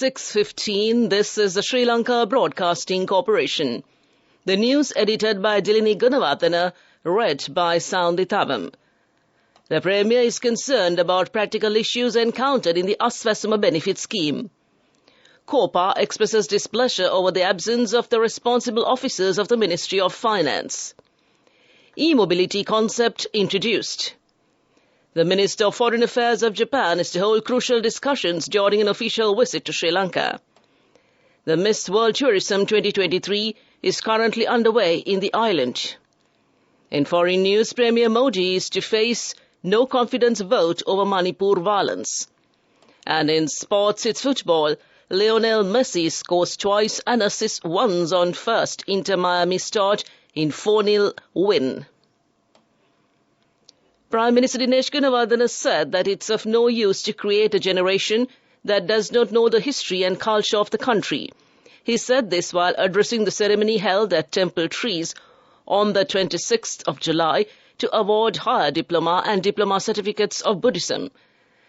6:15, this is the Sri Lanka Broadcasting Corporation. The news edited by Dilini Gunawardena, read by Soundithavam. The Premier is concerned about practical issues encountered in the Aswasama benefit scheme. COPA expresses displeasure over the absence of the responsible officers of the Ministry of Finance. E-mobility concept introduced. The Minister of Foreign Affairs of Japan is to hold crucial discussions during an official visit to Sri Lanka. The Miss World Tourism 2023 is currently underway in the island. In foreign news, Premier Modi is to face no confidence vote over Manipur violence. And in sports, it's football. Lionel Messi scores twice and assists once on first Inter Miami start in 4-0 win. Prime Minister Dinesh Gunawardena said that it's of no use to create a generation that does not know the history and culture of the country. He said this while addressing the ceremony held at Temple Trees on the 26th of July to award higher diploma and diploma certificates of Buddhism.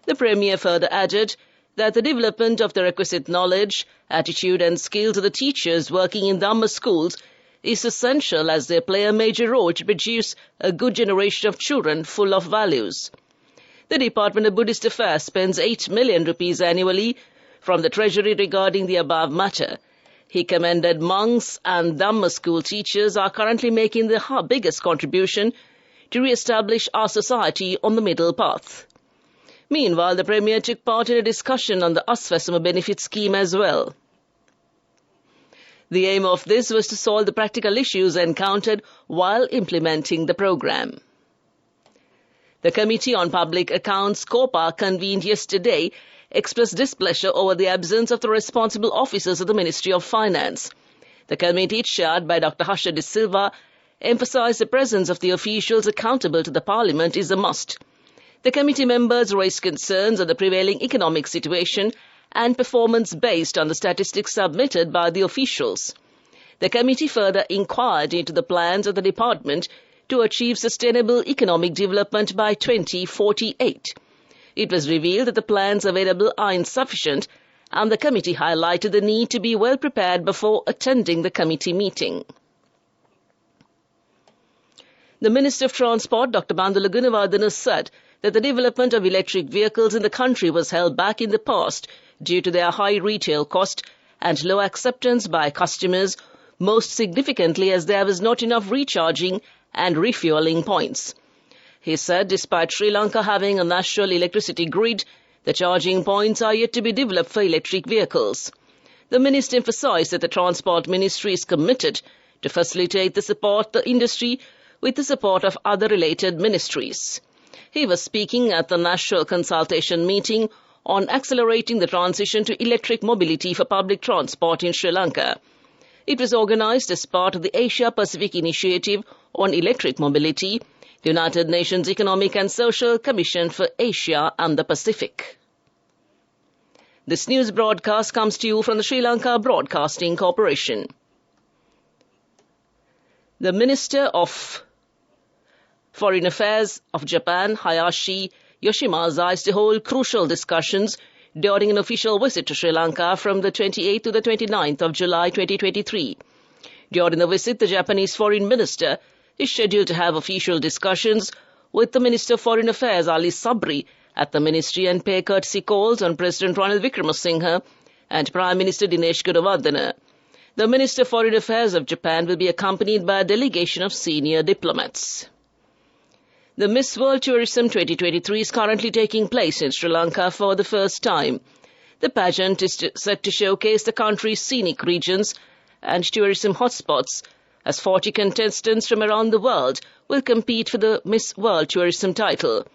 The Premier further added that the development of the requisite knowledge, attitude and skills of the teachers working in Dhamma schools is essential as they play a major role to produce a good generation of children full of values. The Department of Buddhist Affairs spends 8 million rupees annually from the Treasury regarding the above matter. He commended monks and Dhamma school teachers are currently making the biggest contribution to re-establish our society on the middle path. Meanwhile, the Premier took part in a discussion on the Aswasama benefit scheme as well. The aim of this was to solve the practical issues encountered while implementing the program. The Committee on Public Accounts, COPA, convened yesterday, expressed displeasure over the absence of the responsible officers of the Ministry of Finance. The committee, chaired by Dr. Harsha De Silva, emphasized the presence of the officials accountable to the Parliament is a must. The committee members raised concerns on the prevailing economic situation and performance based on the statistics submitted by the officials. The committee further inquired into the plans of the department to achieve sustainable economic development by 2048. It was revealed that the plans available are insufficient, and the committee highlighted the need to be well prepared before attending the committee meeting. The Minister of Transport, Dr. Bandula Gunawardena, said that the development of electric vehicles in the country was held back in the past due to their high retail cost and low acceptance by customers, most significantly as there was not enough recharging and refueling points. He said despite Sri Lanka having a national electricity grid, the charging points are yet to be developed for electric vehicles. The Minister emphasized that the Transport Ministry is committed to facilitate the industry with the support of other related ministries. He was speaking at the National Consultation Meeting on accelerating the transition to electric mobility for public transport in Sri Lanka. It was organized as part of the Asia-Pacific Initiative on Electric Mobility, the United Nations Economic and Social Commission for Asia and the Pacific. This news broadcast comes to you from the Sri Lanka Broadcasting Corporation. The Minister of Foreign Affairs of Japan, Hayashi Yoshimasa, is to hold crucial discussions during an official visit to Sri Lanka from the 28th to the 29th of July 2023. During the visit, the Japanese Foreign Minister is scheduled to have official discussions with the Minister of Foreign Affairs, Ali Sabri, at the Ministry and pay courtesy calls on President Ranil Wickremesinghe and Prime Minister Dinesh Gunawardena. The Minister of Foreign Affairs of Japan will be accompanied by a delegation of senior diplomats. The Miss World Tourism 2023 is currently taking place in Sri Lanka for the first time. The pageant is set to showcase the country's scenic regions and tourism hotspots, as 40 contestants from around the world will compete for the Miss World Tourism title.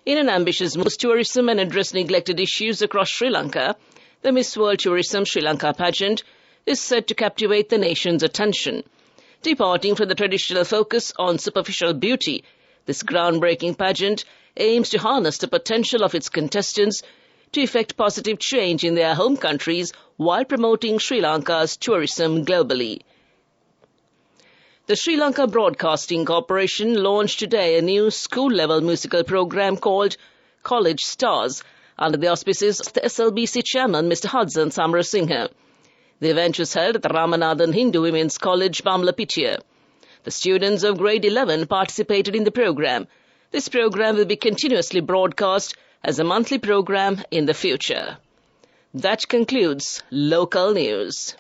In an ambitious move to tourism and address neglected issues across Sri Lanka, the Miss World Tourism Sri Lanka pageant is set to captivate the nation's attention. Departing from the traditional focus on superficial beauty, this groundbreaking pageant aims to harness the potential of its contestants to effect positive change in their home countries while promoting Sri Lanka's tourism globally. The Sri Lanka Broadcasting Corporation launched today a new school-level musical program called College Stars under the auspices of the SLBC chairman, Mr. Hudson Samarasinha. The event was held at the Ramanathan Hindu Women's College, Bamlapitia. The students of grade 11 participated in the program. This program will be continuously broadcast as a monthly program in the future. That concludes local news.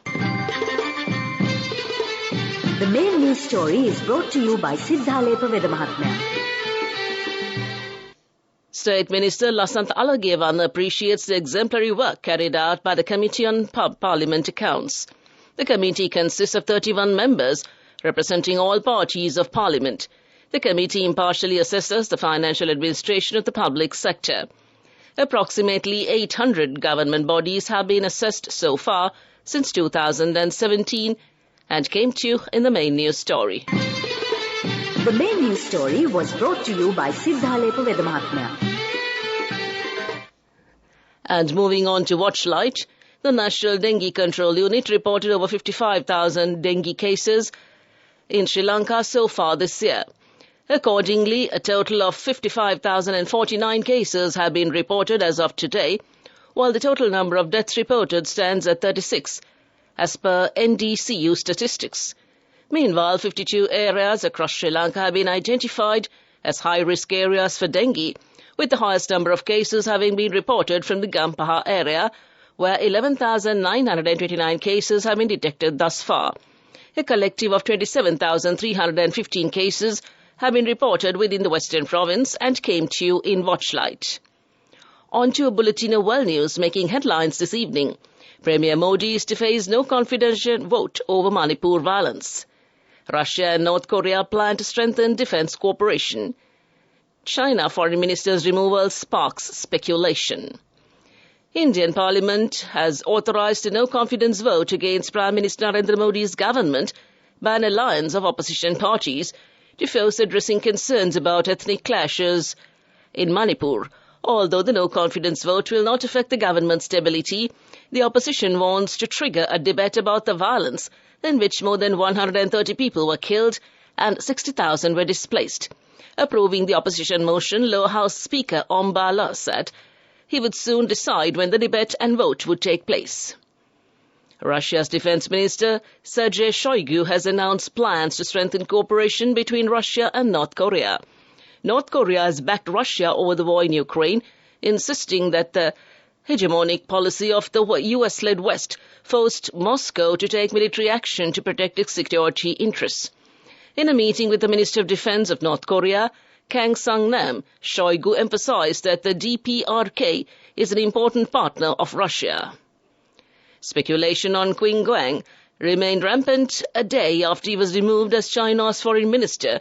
The main news story is brought to you by Siddhalepa Vedamahatmya. State Minister Lasant Alagevan appreciates the exemplary work carried out by the Committee on Parliament Accounts. The committee consists of 31 members representing all parties of Parliament. The committee impartially assesses the financial administration of the public sector. Approximately 800 government bodies have been assessed so far since 2017 and came to you in the main news story. The main news story was brought to you by Siddhalepa Vedamahatmya. And moving on to Watchlight, the National Dengue Control Unit reported over 55,000 dengue cases in Sri Lanka so far this year. Accordingly, a total of 55,049 cases have been reported as of today, while the total number of deaths reported stands at 36, as per NDCU statistics. Meanwhile, 52 areas across Sri Lanka have been identified as high-risk areas for dengue, with the highest number of cases having been reported from the Gampaha area, where 11,929 cases have been detected thus far. A collective of 27,315 cases have been reported within the Western Province and came to you in Watchlight. On to a bulletin of world news making headlines this evening. Premier Modi is to face no confidence vote over Manipur violence. Russia and North Korea plan to strengthen defense cooperation. China Foreign Minister's removal sparks speculation. Indian Parliament has authorized a no-confidence vote against Prime Minister Narendra Modi's government by an alliance of opposition parties to force addressing concerns about ethnic clashes in Manipur. Although the no-confidence vote will not affect the government's stability, the opposition wants to trigger a debate about the violence in which more than 130 people were killed and 60,000 were displaced. Approving the opposition motion, Lower House Speaker Om Birla said he would soon decide when the debate and vote would take place. Russia's Defense Minister Sergei Shoigu has announced plans to strengthen cooperation between Russia and North Korea. North Korea has backed Russia over the war in Ukraine, insisting that the hegemonic policy of the US-led West forced Moscow to take military action to protect its security interests. In a meeting with the Minister of Defense of North Korea, Kang Sang-nam, Shoigu emphasized that the DPRK is an important partner of Russia. Speculation on Qin Guang remained rampant a day after he was removed as China's foreign minister.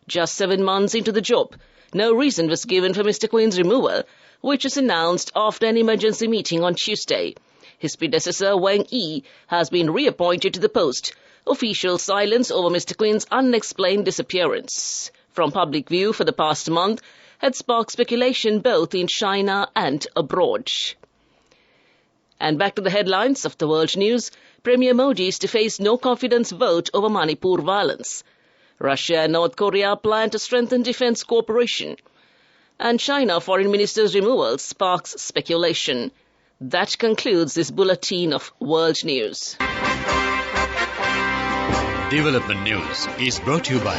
Just 7 months into the job, no reason was given for Mr. Qian's removal, which was announced after an emergency meeting on Tuesday. His predecessor, Wang Yi, has been reappointed to the post. Official silence over Mr. Qian's unexplained disappearance from public view for the past month had sparked speculation both in China and abroad. And back to the headlines of the world news. Premier Modi is to face no-confidence vote over Manipur violence. Russia and North Korea plan to strengthen defense cooperation. And China Foreign Minister's removal sparks speculation. That concludes this bulletin of world news. Development News is brought to you by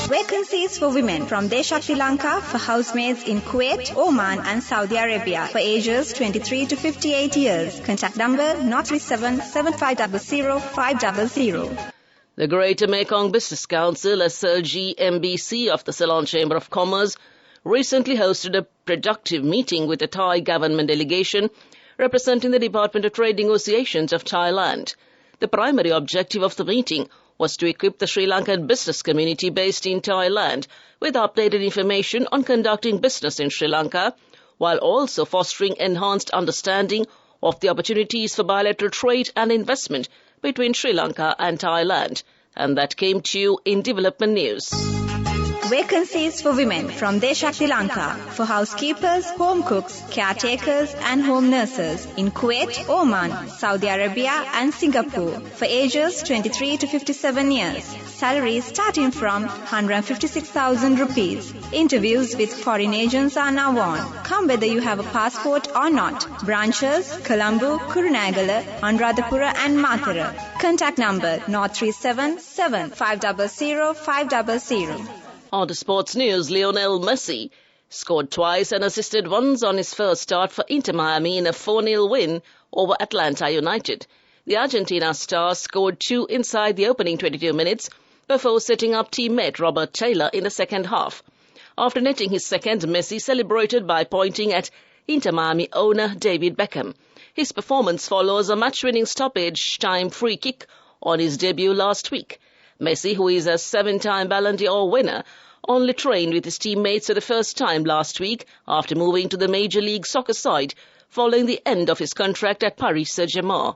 Vacancies for women from Desha Sri Lanka for housemaids in Kuwait, Oman and Saudi Arabia for ages 23 to 58 years. Contact number 037 7500 500. The Greater Mekong Business Council, SLBC of the Ceylon Chamber of Commerce, recently hosted a productive meeting with a Thai government delegation representing the Department of Trade Negotiations of Thailand. The primary objective of the meeting was to equip the Sri Lankan business community based in Thailand with updated information on conducting business in Sri Lanka, while also fostering enhanced understanding of the opportunities for bilateral trade and investment between Sri Lanka and Thailand. And that came to you in Development News. Vacancies for women from Deshakti Lanka for housekeepers, home cooks, caretakers and home nurses in Kuwait, Oman, Saudi Arabia and Singapore for ages 23 to 57 years. Salaries starting from 156,000 rupees. Interviews with foreign agents are now on. Come whether you have a passport or not. Branches, Colombo, Kurunagala, Anuradhapura and Matara. Contact number 0377 500 500. On to sports news, Lionel Messi scored twice and assisted once on his first start for Inter Miami in a 4-0 win over Atlanta United. The Argentina star scored 2 inside the opening 22 minutes before setting up teammate Robert Taylor in the second half. After netting his second, Messi celebrated by pointing at Inter Miami owner David Beckham. His performance follows a match-winning stoppage time free kick on his debut last week. Messi, who is a 7-time Ballon d'Or winner, only trained with his teammates for the first time last week after moving to the Major League Soccer side following the end of his contract at Paris Saint-Germain.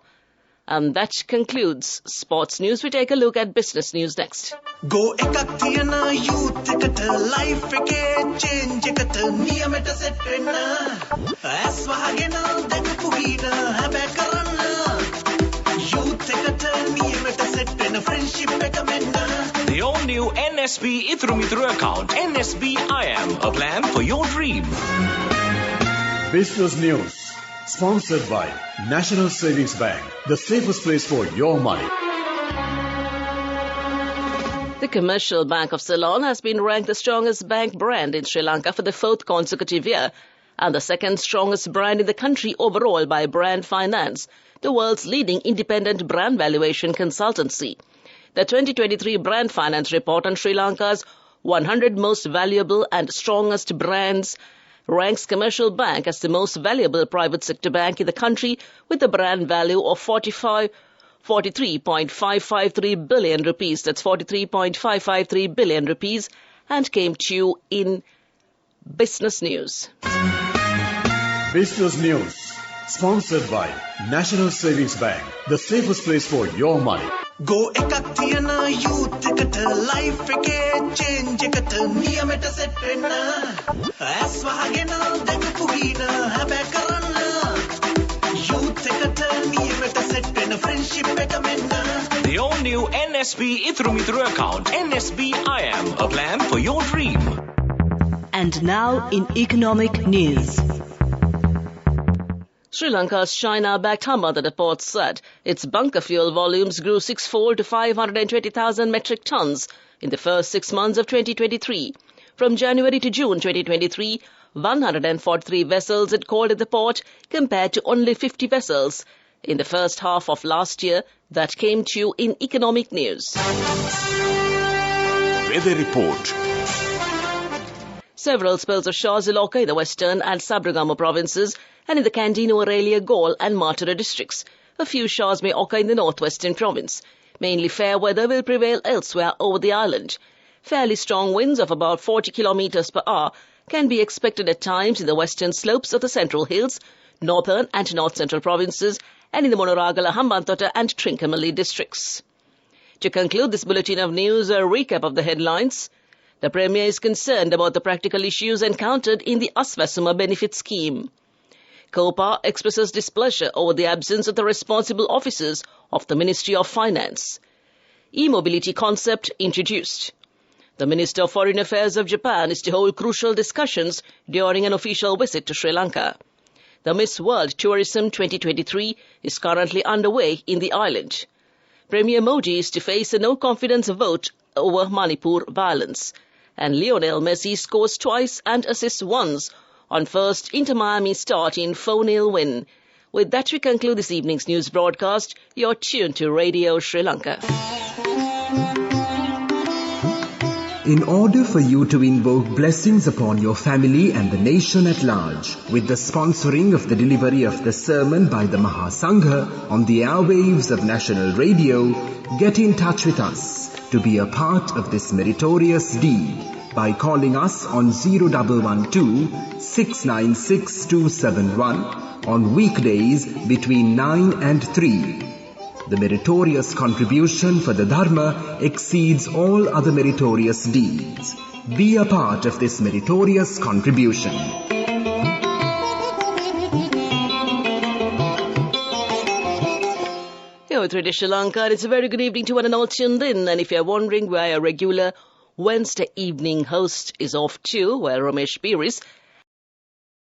And that concludes sports news. We take a look at business news next. Go ekakthiyana youth ekata life eke change ekata niyamata set wenna aswahagena dekupugina habe karanna youth ekata niyamata set wenna friendship ekamenna. The all-new NSB Itru account, NSB IAM, a plan for your dream. Business news. Sponsored by National Savings Bank, the safest place for your money. The Commercial Bank of Ceylon has been ranked the strongest bank brand in Sri Lanka for the 4th consecutive year and the 2nd strongest brand in the country overall by Brand Finance, the world's leading independent brand valuation consultancy. The 2023 Brand Finance report on Sri Lanka's 100 most valuable and strongest brands ranks Commercial Bank as the most valuable private sector bank in the country with a brand value of 43.553 billion rupees. That's 43.553 billion rupees, and came to you in business news. Business news. Sponsored by National Savings Bank, the safest place for your money. Go ekakthiyana youth ekata life eke change ekata niyamata set wenna aswahagena dekupugina habe karanna youth ekata niyamata set wenna friendship ekamenna. The all-new NSB Itru account, NSB IAM, a plan for your dream. And now in economic news. Sri Lanka's China-backed Hummer, the report said, its bunker fuel volumes grew 6-fold to 520,000 metric tons in the first 6 months of 2023. From January to June 2023, 143 vessels had called at the port compared to only 50 vessels in the first half of last year. That came to you in economic news. Weather report. Several spells of showers will occur in the western and Sabragama provinces and in the Kandinu, Aurelia, Gaul and Matara districts. A few showers may occur in the northwestern province. Mainly fair weather will prevail elsewhere over the island. Fairly strong winds of about 40 kilometers per hour can be expected at times in the western slopes of the Central Hills, northern and north-central provinces and in the Monoragala, Hambantota and Trincomalee districts. To conclude this bulletin of news, a recap of the headlines. The Premier is concerned about the practical issues encountered in the Asvasuma benefit scheme. COPA expresses displeasure over the absence of the responsible officers of the Ministry of Finance. E-mobility concept introduced. The Minister of Foreign Affairs of Japan is to hold crucial discussions during an official visit to Sri Lanka. The Miss World Tourism 2023 is currently underway in the island. Premier Modi is to face a no-confidence vote over Manipur violence. And Lionel Messi scores twice and assists once on first Inter Miami start in 4-0 win. With that, we conclude this evening's news broadcast. You're tuned to Radio Sri Lanka. In order for you to invoke blessings upon your family and the nation at large, with the sponsoring of the delivery of the sermon by the Mahasangha on the airwaves of National Radio, get in touch with us to be a part of this meritorious deed by calling us on 0112 696 271 on weekdays between 9 and 3. The meritorious contribution for the Dharma exceeds all other meritorious deeds. Be a part of this meritorious contribution. Here with Radio Sri Lanka, it's a very good evening to one and all tuned in. And if you're wondering why a regular Wednesday evening host is off too, well, Ramesh Piris